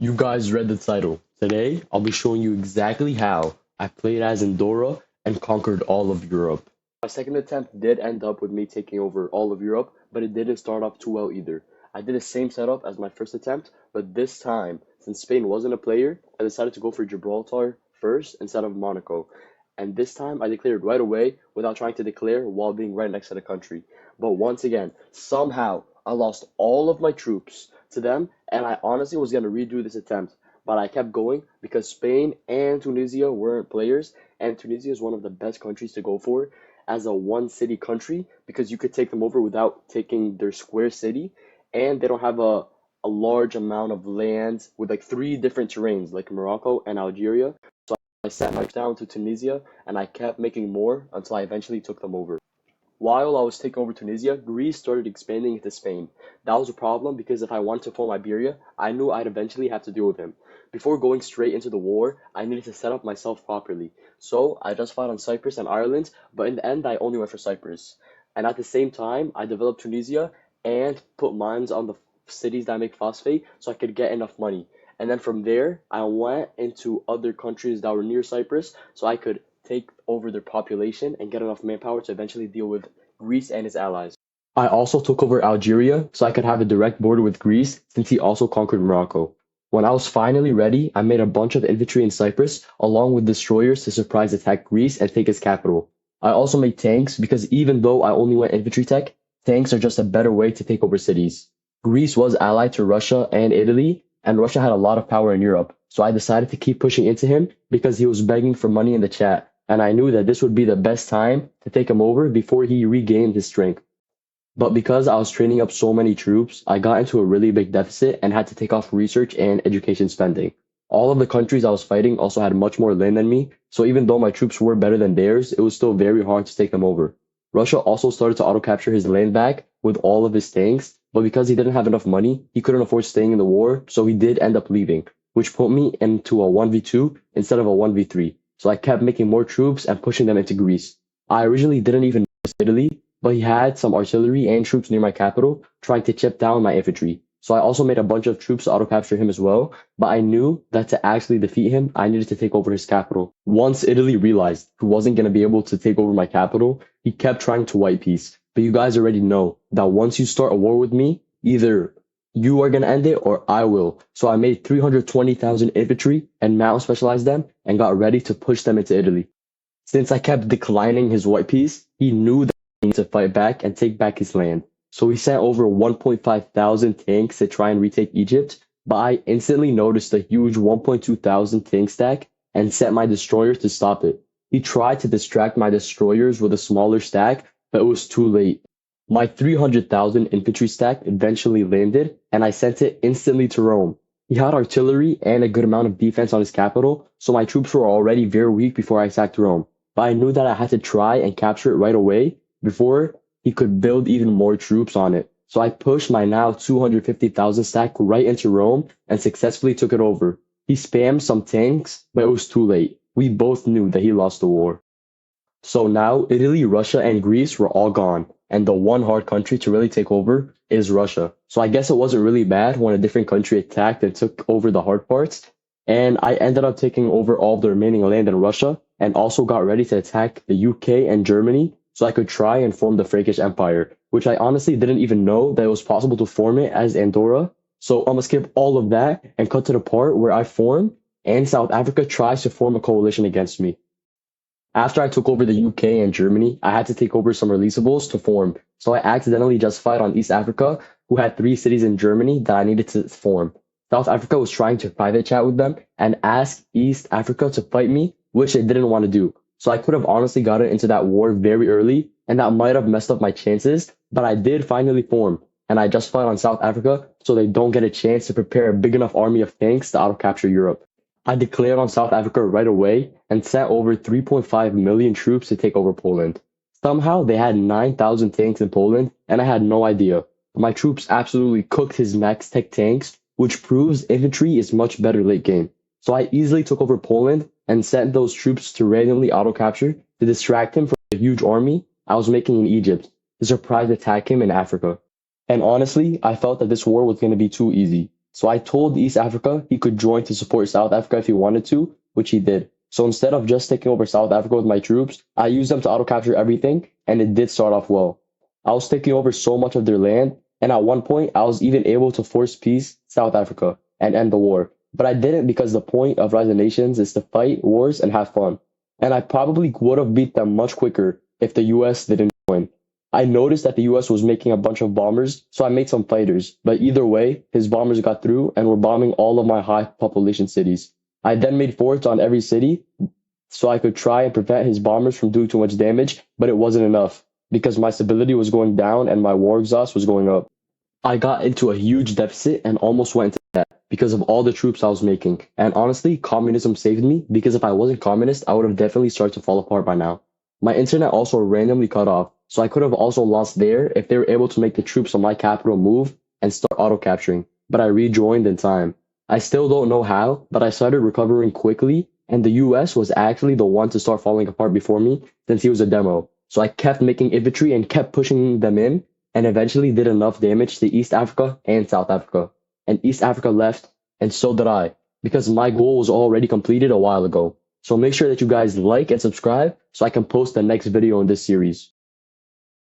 You guys read the title. Today, I'll be showing you exactly how I played as Andorra and conquered all of Europe. My second attempt did end up with me taking over all of Europe, but it didn't start off too well either. I did the same setup as my first attempt, but this time, since Spain wasn't a player, I decided to go for Gibraltar first instead of Monaco. And this time, I declared right away without trying to declare while being right next to the country. But once again, somehow, I lost all of my troops to them, and I honestly was going to redo this attempt, but I kept going because Spain and Tunisia weren't players, and Tunisia is one of the best countries to go for as a one city country because you could take them over without taking their square city, and they don't have a large amount of land with like three different terrains like Morocco and Algeria. So I sat my down to Tunisia and I kept making more until I eventually took them over. While I was taking over Tunisia, Greece started expanding into Spain. That was a problem because if I wanted to form Iberia, I knew I'd eventually have to deal with him. Before going straight into the war, I needed to set up myself properly. So I just fought on Cyprus and Ireland, but in the end, I only went for Cyprus. And at the same time, I developed Tunisia and put mines on the cities that make phosphate so I could get enough money. And then from there, I went into other countries that were near Cyprus so I could take over their population and get enough manpower to eventually deal with Greece and its allies. I also took over Algeria so I could have a direct border with Greece since he also conquered Morocco. When I was finally ready, I made a bunch of infantry in Cyprus along with destroyers to surprise attack Greece and take its capital. I also made tanks because even though I only went infantry tech, tanks are just a better way to take over cities. Greece was allied to Russia and Italy, and Russia had a lot of power in Europe, so I decided to keep pushing into him because he was begging for money in the chat, and I knew that this would be the best time to take him over before he regained his strength. But because I was training up so many troops, I got into a really big deficit and had to take off research and education spending. All of the countries I was fighting also had much more land than me, so even though my troops were better than theirs, it was still very hard to take them over. Russia also started to auto-capture his land back with all of his tanks, but because he didn't have enough money, he couldn't afford staying in the war, so he did end up leaving, which put me into a 1v2 instead of a 1v3. So I kept making more troops and pushing them into Greece. I originally didn't even notice Italy, but he had some artillery and troops near my capital trying to chip down my infantry. So I also made a bunch of troops to auto-capture him as well, but I knew that to actually defeat him, I needed to take over his capital. Once Italy realized he wasn't going to be able to take over my capital, he kept trying to white peace. But you guys already know that once you start a war with me, either you are going to end it or I will. So I made 320,000 infantry and mountain specialized them and got ready to push them into Italy. Since I kept declining his white peace, he knew that he needed to fight back and take back his land. So he sent over 1.5 thousand tanks to try and retake Egypt, but I instantly noticed a huge 1.2 thousand tank stack and sent my destroyers to stop it. He tried to distract my destroyers with a smaller stack, but it was too late. My 300,000 infantry stack eventually landed, and I sent it instantly to Rome. He had artillery and a good amount of defense on his capital, so my troops were already very weak before I attacked Rome. But I knew that I had to try and capture it right away before he could build even more troops on it. So I pushed my now 250,000 stack right into Rome and successfully took it over. He spammed some tanks, but it was too late. We both knew that he lost the war. So now Italy, Russia, and Greece were all gone, and the one hard country to really take over is Russia. So I guess it wasn't really bad when a different country attacked and took over the hard parts, and I ended up taking over all of the remaining land in Russia and also got ready to attack the UK and Germany so I could try and form the Frankish Empire, which I honestly didn't even know that it was possible to form it as Andorra. So I'm gonna skip all of that and cut to the part where I form and South Africa tries to form a coalition against me. After I took over the UK and Germany, I had to take over some releasables to form. So I accidentally just fired on East Africa, who had three cities in Germany that I needed to form. South Africa was trying to private chat with them and ask East Africa to fight me, which they didn't want to do. So I could have honestly gotten into that war very early, and that might have messed up my chances, but I did finally form, and I just fought on South Africa so they don't get a chance to prepare a big enough army of tanks to auto-capture Europe. I declared on South Africa right away and sent over 3.5 million troops to take over Poland. Somehow they had 9,000 tanks in Poland, and I had no idea. My troops absolutely cooked his max tech tanks, which proves infantry is much better late game. So I easily took over Poland and sent those troops to randomly auto-capture to distract him from the huge army I was making in Egypt to surprise attack him in Africa. And honestly, I felt that this war was going to be too easy. So I told East Africa he could join to support South Africa if he wanted to, which he did. So instead of just taking over South Africa with my troops, I used them to auto capture everything, and it did start off well. I was taking over so much of their land, and at one point I was even able to force peace South Africa and end the war. But I didn't because the point of Rise of Nations is to fight wars and have fun. And I probably would have beat them much quicker if the US didn't join. I noticed that the US was making a bunch of bombers, so I made some fighters. But either way, his bombers got through and were bombing all of my high population cities. I then made forts on every city so I could try and prevent his bombers from doing too much damage, but it wasn't enough because my stability was going down and my war exhaust was going up. I got into a huge deficit and almost went into debt because of all the troops I was making. And honestly, communism saved me because if I wasn't communist, I would have definitely started to fall apart by now. My internet also randomly cut off, so I could have also lost there if they were able to make the troops on my capital move and start auto capturing, but I rejoined in time. I still don't know how, but I started recovering quickly, and the US was actually the one to start falling apart before me since he was a demo. So I kept making infantry and kept pushing them in, and eventually did enough damage to East Africa and South Africa. And East Africa left, and so did I, because my goal was already completed a while ago. So make sure that you guys like and subscribe so I can post the next video in this series.